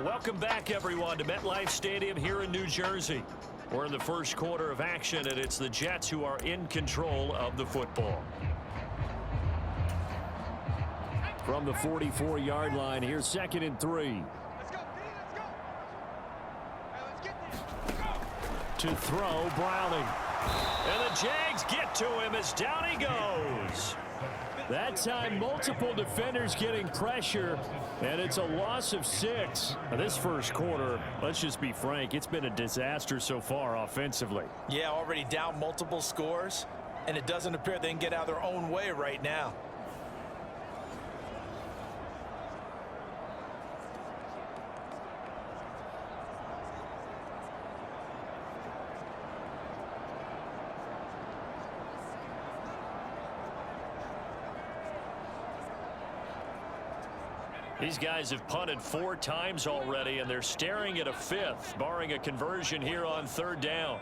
Welcome back, everyone, to MetLife Stadium here in New Jersey. We're in the first quarter of action, and it's the Jets who are in control of the football. From the 44-yard line, here's 2nd and 3. To throw, Browning. And the Jags get to him as down he goes. That time, multiple defenders getting pressure, and it's a loss of 6. Now, this first quarter, let's just be frank, it's been a disaster so far offensively. Yeah, already down multiple scores, and it doesn't appear they can get out of their own way right now. These guys have punted 4 times already, and they're staring at a 5th, barring a conversion here on 3rd down.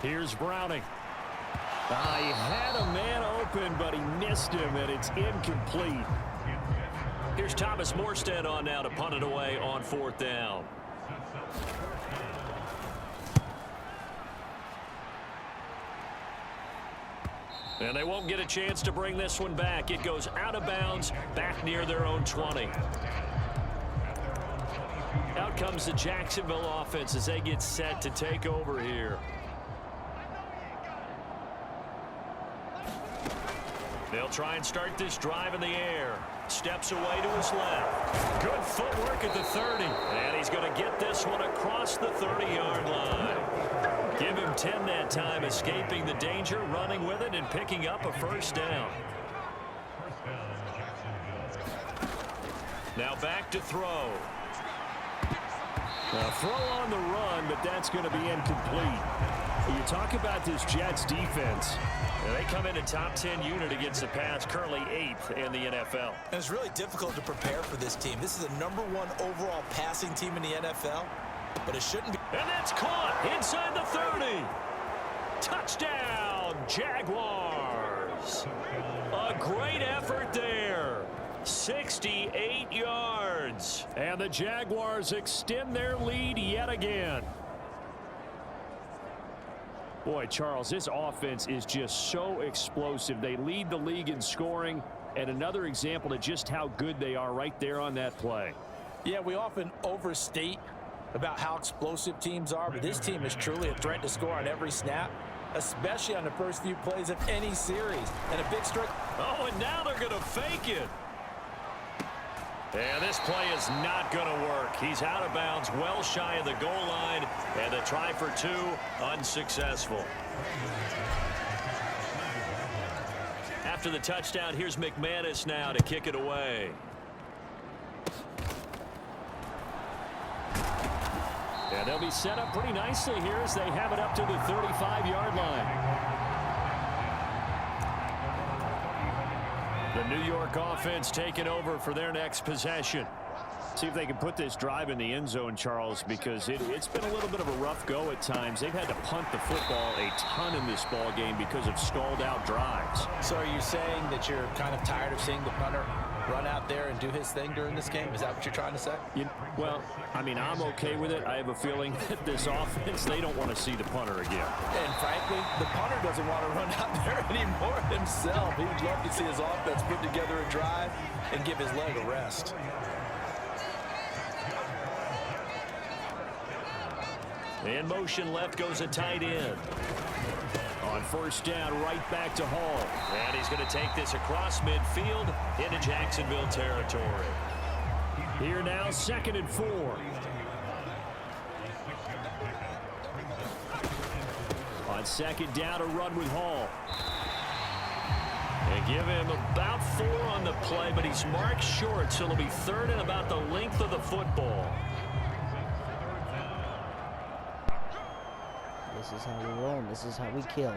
Here's Browning. He had a man open, but he missed him, and it's incomplete. Here's Thomas Morstead on now to punt it away on 4th down. And they won't get a chance to bring this one back. It goes out of bounds, back near their own 20. Out comes the Jacksonville offense as they get set to take over here. They'll try and start this drive in the air. Steps away to his left. Good footwork at the 30. And he's going to get this one across the 30-yard line. Give him 10 that time, escaping the danger, running with it, and picking up a 1st down. Now back to throw. Now throw on the run, but that's going to be incomplete. You talk about this Jets defense. They come in a top 10 unit against the pass, currently 8th in the NFL. And it's really difficult to prepare for this team. This is the #1 overall passing team in the NFL, but it shouldn't be. And that's caught inside the 30. Touchdown, Jaguars. A great effort there. 68 yards. And the Jaguars extend their lead yet again. Boy, Charles, this offense is just so explosive. They lead the league in scoring, and another example of just how good they are right there on that play. Yeah, we often overstate about how explosive teams are, but this team is truly a threat to score on every snap, especially on the first few plays of any series. And a big strike. Oh, and now they're going to fake it. And this play is not going to work. He's out of bounds, well shy of the goal line, and the try for 2 unsuccessful. After the touchdown, here's McManus now to kick it away. And they'll be set up pretty nicely here as they have it up to the 35-yard line. The New York offense taking over for their next possession. See if they can put this drive in the end zone, Charles, because it's been a little bit of a rough go at times. They've had to punt the football a ton in this ball game because of stalled-out drives. So are you saying that you're kind of tired of seeing the punter run out there and do his thing during this game? Is that what you're trying to say? Well, I mean, I'm okay with it. I have a feeling that this offense, they don't want to see the punter again. And frankly, the punter doesn't want to run out there anymore himself. He'd love to see his offense put together a drive and give his leg a rest. In motion left goes a tight end. On 1st down, right back to Hall. And he's going to take this across midfield into Jacksonville territory. Here now, 2nd and 4. On 2nd down, a run with Hall. They give him about 4 on the play, but he's marked short, so it'll be 3rd and about the length of the football. This is how we roll. This is how we kill.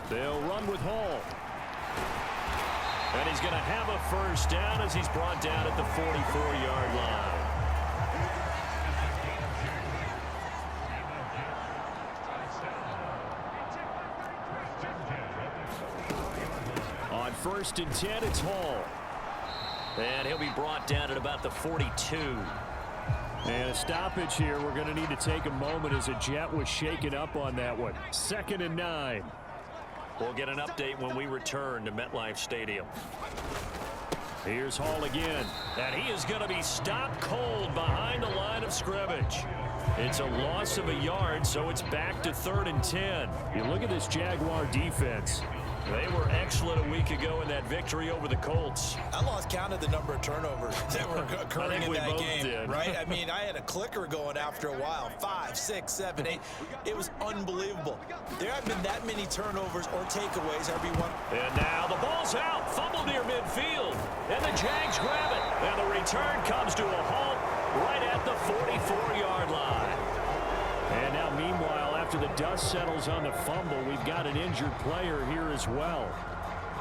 They'll run with Hall. And he's going to have a first down as he's brought down at the 44-yard line. On 1st and 10, it's Hall. And he'll be brought down at about the 42. And a stoppage here. We're going to need to take a moment as a Jet was shaken up on that one. 2nd and 9. We'll get an update when we return to MetLife Stadium. Here's Hall again. And he is going to be stopped cold behind the line of scrimmage. It's a loss of a yard, so it's back to 3rd and 10. You look at this Jaguar defense. They were excellent a week ago in that victory over the Colts. I lost count of the number of turnovers that were occurring in that game, right? I mean, I had a clicker going after a while. 5, 6, 7, 8. It was unbelievable. There haven't been that many turnovers or takeaways, RB1. And now the ball's out. Fumble near midfield. And the Jags grab it. And the return comes to a halt right at the 44-yard line. And now, meanwhile, after the dust settles on the fumble, we've got an injured player here as well.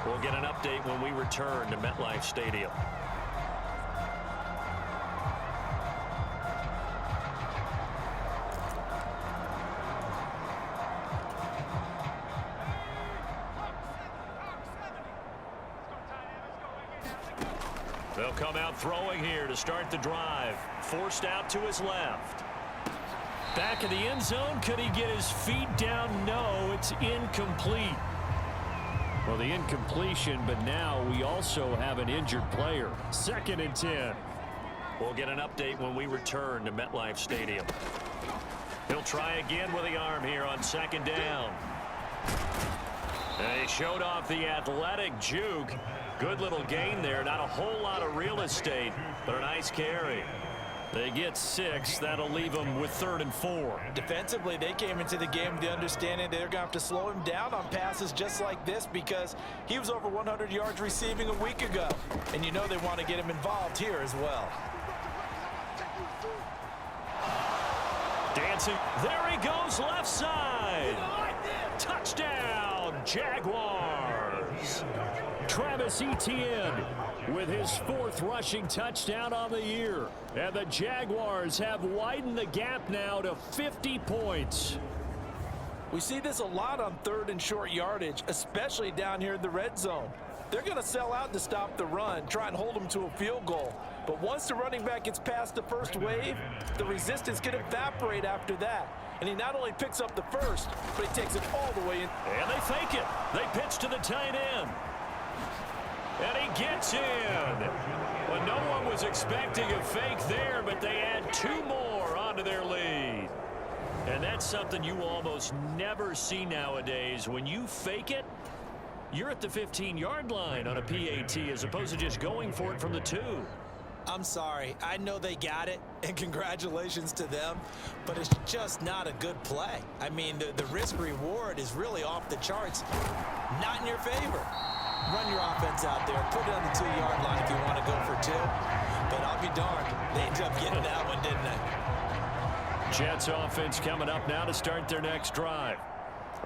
We'll get an update when we return to MetLife Stadium. They'll come out throwing here to start the drive. Forced out to his left. Back in the end zone. Could he get his feet down? No, it's incomplete. Well, the incompletion, but now we also have an injured player. 2nd and 10. We'll get an update when we return to MetLife Stadium. He'll try again with the arm here on 2nd down. And he showed off the athletic juke. Good little gain there. Not a whole lot of real estate, but a nice carry. They get 6. That'll leave them with 3rd and 4. Defensively, they came into the game with the understanding they're going to have to slow him down on passes just like this because he was over 100 yards receiving a week ago. And you know they want to get him involved here as well. Dancing. There he goes left side. Touchdown, Jaguars. Travis Etienne with his 4th rushing touchdown on the year. And the Jaguars have widened the gap now to 50 points. We see this a lot on 3rd and short yardage, especially down here in the red zone. They're going to sell out to stop the run, try and hold them to a field goal. But once the running back gets past the first wave, the resistance can evaporate after that. And he not only picks up the first, but he takes it all the way in. And they fake it. They pitch to the tight end. And he gets in. Well, no one was expecting a fake there, but they add 2 more onto their lead. And that's something you almost never see nowadays. When you fake it, you're at the 15-yard line on a PAT as opposed to just going for it from the 2. I'm sorry. I know they got it, and congratulations to them, but it's just not a good play. I mean, the risk-reward is really off the charts. Not in your favor. Run your offense out there. Put it on the 2-yard line if you want to go for 2. But I'll be darned. They ended up getting that one, didn't they? Jets offense coming up now to start their next drive.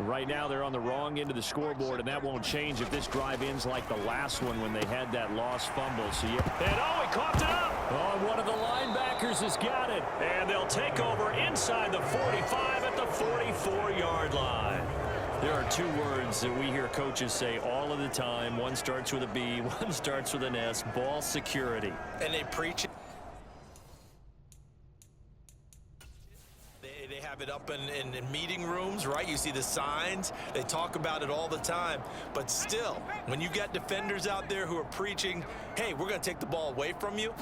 Right now they're on the wrong end of the scoreboard, and that won't change if this drive ends like the last one when they had that lost fumble. So he coughed it up. Oh, one of the linebackers has got it. And they'll take over inside the 45 at the 44-yard line. There are 2 words that we hear coaches say all of the time. One starts with a B, one starts with an S. Ball security. And they preach it. They have it up in meeting rooms, right? You see the signs. They talk about it all the time. But still, when you got defenders out there who are preaching, hey, we're going to take the ball away from you,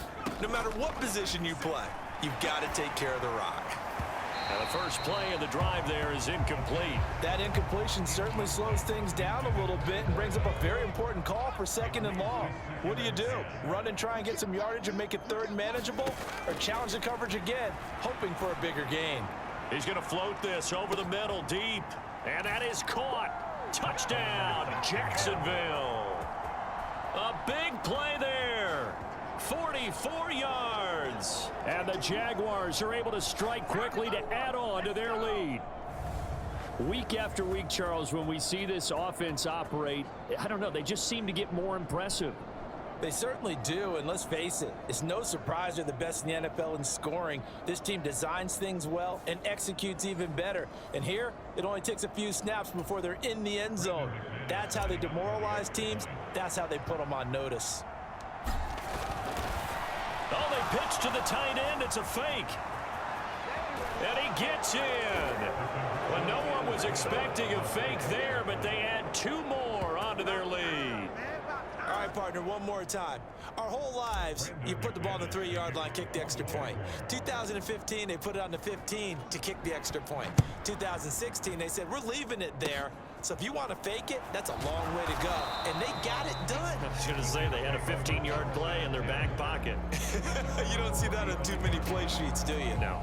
no matter what position you play, you've got to take care of the rock. And the first play of the drive there is incomplete. That incompletion certainly slows things down a little bit and brings up a very important call for 2nd and long. What do? Run and try and get some yardage and make it 3rd and manageable? Or challenge the coverage again, hoping for a bigger gain? He's going to float this over the middle deep. And that is caught. Touchdown, Jacksonville. A big play there. 44 yards. And the Jaguars are able to strike quickly to add on to their lead. Week after week, Charles, when we see this offense operate, I don't know, they just seem to get more impressive. They certainly do, and let's face it, it's no surprise they're the best in the NFL in scoring. This team designs things well and executes even better. And here, it only takes a few snaps before they're in the end zone. That's how they demoralize teams. That's how they put them on notice. Oh, they pitch to the tight end. It's a fake. And he gets in. Well, no one was expecting a fake there, but they add 2 more onto their lead. All right, partner, one more time. Our whole lives, you put the ball on the 3-yard line, kick the extra point. 2015, they put it on the 15 to kick the extra point. 2016, they said, we're leaving it there. So if you want to fake it, that's a long way to go. And they got it done. I was going to say they had a 15-yard play in their back pocket. You don't see that on too many play sheets, do you? No.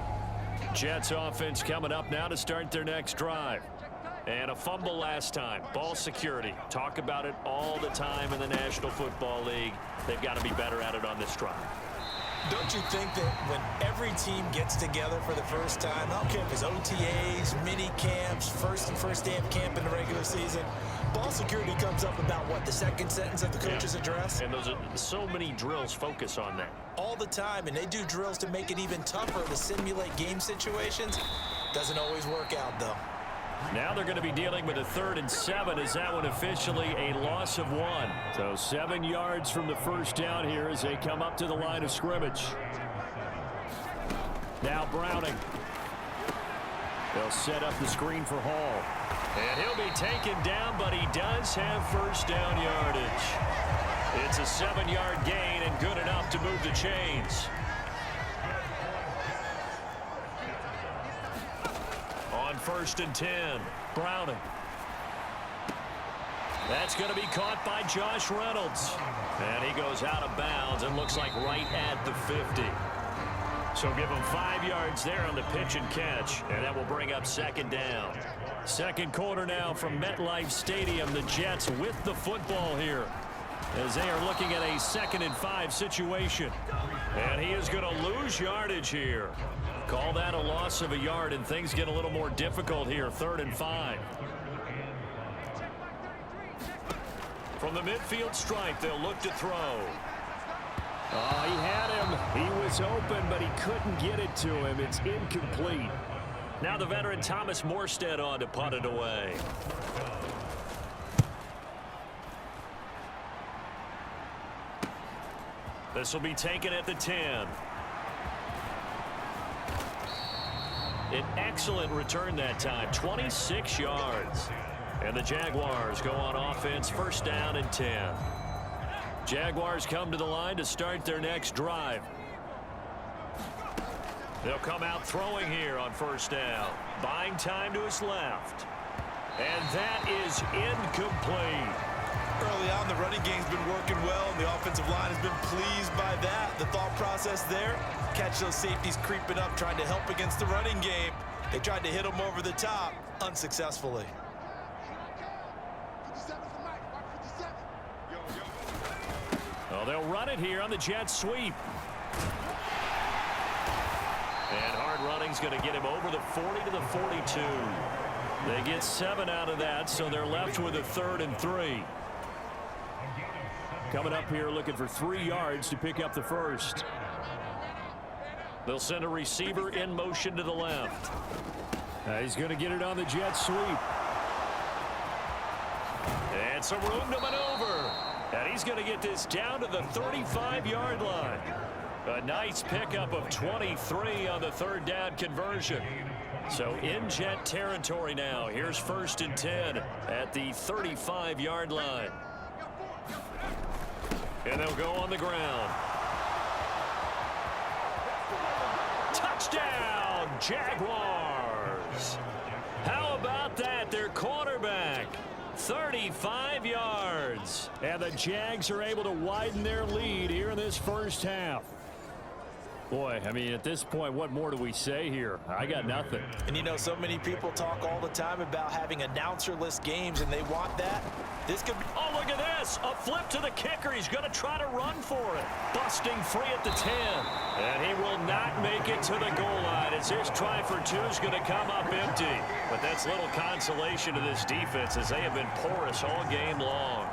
Jets offense coming up now to start their next drive. And a fumble last time. Ball security. Talk about it all the time in the National Football League. They've got to be better at it on this drive. Don't you think that when every team gets together for the first time, I don't care if it's OTAs, mini camps, first day of camp in the regular season, ball security comes up about what, the second sentence of the coach's address? And those are so many drills focus on that. All the time, and they do drills to make it even tougher to simulate game situations. Doesn't always work out, though. Now they're going to be dealing with a 3rd and 7. Is that one officially a loss of 1? So 7 yards from the first down here as they come up to the line of scrimmage. Now Browning. They'll set up the screen for Hall. And he'll be taken down, but he does have first down yardage. It's a 7-yard gain and good enough to move the chains. On 1st and 10, Browning. That's going to be caught by Josh Reynolds. And he goes out of bounds and looks like right at the 50. So give him 5 yards there on the pitch and catch. And that will bring up 2nd down. Second quarter now from MetLife Stadium. The Jets with the football here as they are looking at a 2nd and 5 situation. And he is going to lose yardage here. Call that a loss of a yard, and things get a little more difficult here. 3rd and 5. From the midfield stripe, they'll look to throw. Oh, he had him. He was open, but he couldn't get it to him. It's incomplete. Now the veteran Thomas Morstead on to punt it away. This will be taken at the 10. An excellent return that time, 26 yards. And the Jaguars go on offense, 1st down and 10. Jaguars come to the line to start their next drive. They'll come out throwing here on 1st down. Buying time to his left. And that is incomplete. Early on, the running game's been working well, and the offensive line has been pleased by that. The thought process there, catch those safeties creeping up, trying to help against the running game. They tried to hit them over the top, unsuccessfully. Well, they'll run it here on the jet sweep. And hard running's going to get him over the 40 to the 42. They get 7 out of that, so they're left with a 3rd and 3. Coming up here looking for 3 yards to pick up the first. They'll send a receiver in motion to the left. He's going to get it on the jet sweep. And some room to maneuver. And he's going to get this down to the 35-yard line. A nice pickup of 23 on the 3rd down conversion. So in jet territory now. Here's 1st and 10 at the 35-yard line. And they'll go on the ground. Touchdown, Jaguars. How about that? Their quarterback, 35 yards. And the Jags are able to widen their lead here in this first half. Boy, I mean, at this point, what more do we say here? I got nothing. And you know, so many people talk all the time about having announcer-less games, and they want that. This could be... Oh, look at this. A flip to the kicker. He's going to try to run for it. Busting free at the 10. And he will not make it to the goal line as his try for two is going to come up empty. But that's little consolation to this defense as they have been porous all game long.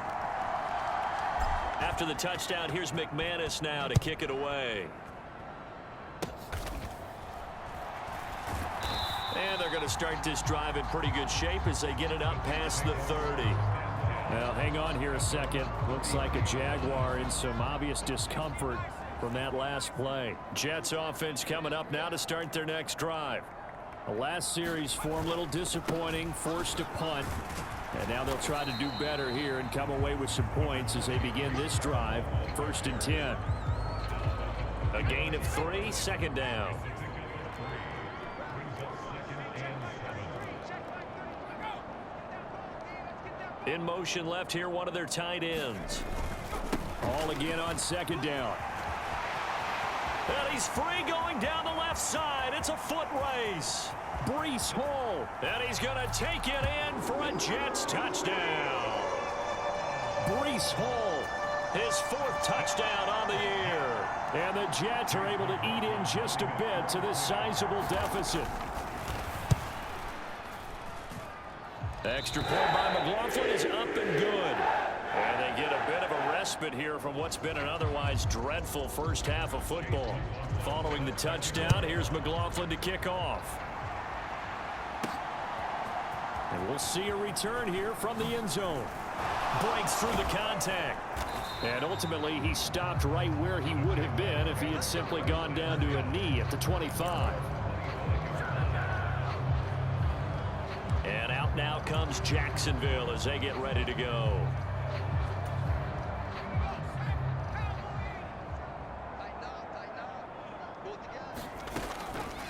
After the touchdown, here's McManus now to kick it away. And they're going to start this drive in pretty good shape as they get it up past the 30. Now, hang on here a second. Looks like a Jaguar in some obvious discomfort from that last play. Jets offense coming up now to start their next drive. The last series form a little disappointing, forced to punt. And now they'll try to do better here and come away with some points as they begin this drive. 1st and 10. A gain of 3, second down. In motion left here, one of their tight ends. All again on second down. And he's free going down the left side. It's a foot race. Breece Hall. And he's going to take it in for a Jets touchdown. Breece Hall, his 4th touchdown on the year. And the Jets are able to eat in just a bit to this sizable deficit. Extra point by McLaughlin is up and good. And they get a bit of a respite here from what's been an otherwise dreadful first half of football. Following the touchdown, here's McLaughlin to kick off. And we'll see a return here from the end zone. Breaks through the contact. And ultimately, he stopped right where he would have been if he had simply gone down to a knee at the 25. And out now comes Jacksonville as they get ready to go.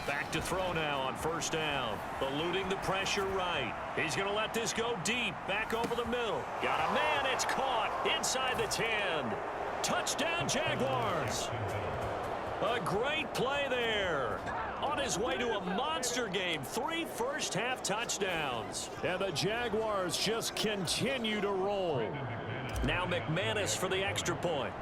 Back to throw now on 1st down. Eluding the pressure right. He's going to let this go deep. Back over the middle. Got a man. It's caught inside the 10. Touchdown, Jaguars. A great play there. On his way to a monster game. 3 first-half touchdowns. And the Jaguars just continue to roll. Now McManus for the extra point.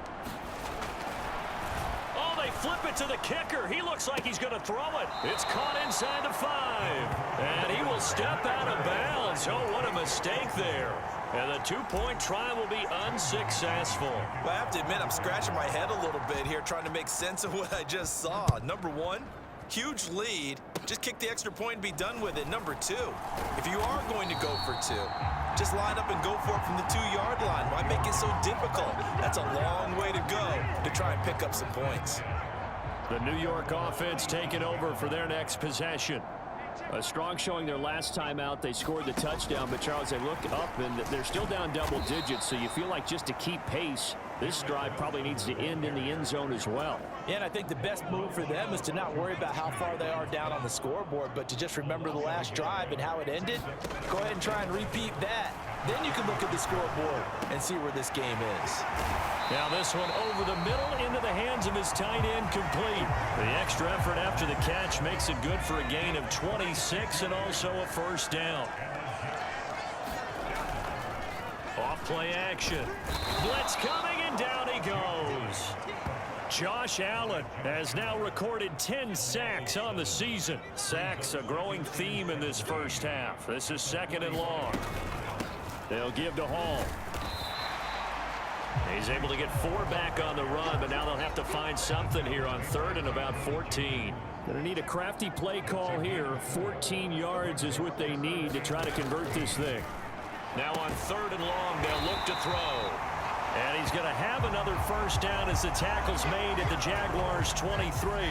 Oh, they flip it to the kicker. He looks like he's going to throw it. It's caught inside the 5. And he will step out of bounds. Oh, what a mistake there. And the 2-point try will be unsuccessful. Well, I have to admit, I'm scratching my head a little bit here trying to make sense of what I just saw. Number 1, huge lead. Just kick the extra point and be done with it. Number 2, if you are going to go for 2, just line up and go for it from the 2-yard line. Why make it so difficult? That's a long way to go to try and pick up some points. The New York offense taking over for their next possession. A strong showing their last time out. They scored the touchdown, but Charles, they look up and they're still down double digits, so you feel like just to keep pace, this drive probably needs to end in the end zone as well. Yeah, and I think the best move for them is to not worry about how far they are down on the scoreboard, but to just remember the last drive and how it ended. Go ahead and try and repeat that. Then you can look at the scoreboard and see where this game is. Now this one over the middle into the hands of his tight end, complete. The extra effort after the catch makes it good for a gain of 26 and also a 1st down. Off play action. Blitz coming and down he goes. Josh Allen has now recorded 10 sacks on the season. Sacks a growing theme in this first half. This is 2nd and long. They'll give to Hall. He's able to get 4 back on the run, but now they'll have to find something here on 3rd and about 14. Going to need a crafty play call here. 14 yards is what they need to try to convert this thing. Now on 3rd and long, they'll look to throw. And he's going to have another 1st down as the tackle's made at the Jaguars' 23.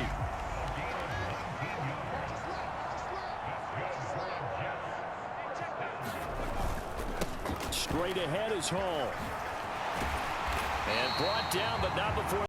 Straight ahead is Hall. And brought down, but not before